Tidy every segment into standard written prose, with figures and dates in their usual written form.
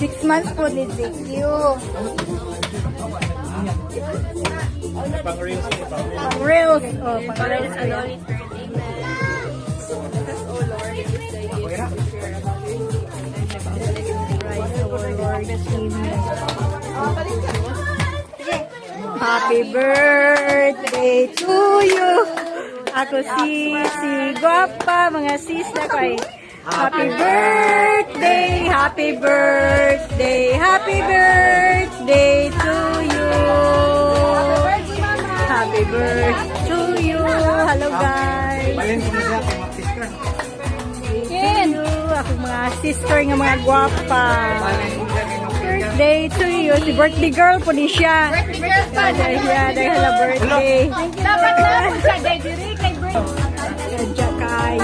6 months po ni ZQ. Pang-reels. Pang-reels. Oh, pang-reels. Ayan. Happy birthday to you. Ako si Guapa, mga sis na ko ay. Happy birthday, happy birthday, happy birthday to you. Happy birthday to you. Hello guys. Thank you. Ako mga sister nga mga guwapa. Birthday to you. Si birthday girl po di siya. Birthday girl pa. Dahil hala birthday. Dapat na po siya. Dahil diri kay birthday. Sadya kayo.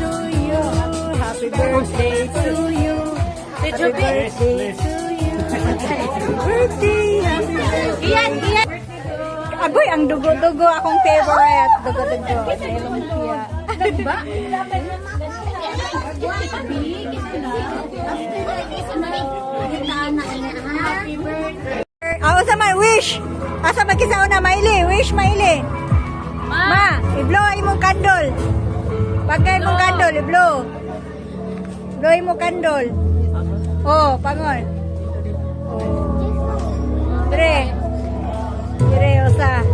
To you. Happy birthday to you. Happy birthday to you. Happy birthday. Happy birthday. Iyan. Agoy, ang dugo-dugo. Akong favorite. Dugo-dugo. Lumpia. Ba? Ako sa man, wish. Asa magkisa una, Maili. Wish, Maili. Ma, i-blow ay mong kandol. Pagkay mong kandol, i-blow. Blow ay mong kandol. Oh, pangon. Oh. Dire. Dire, osa.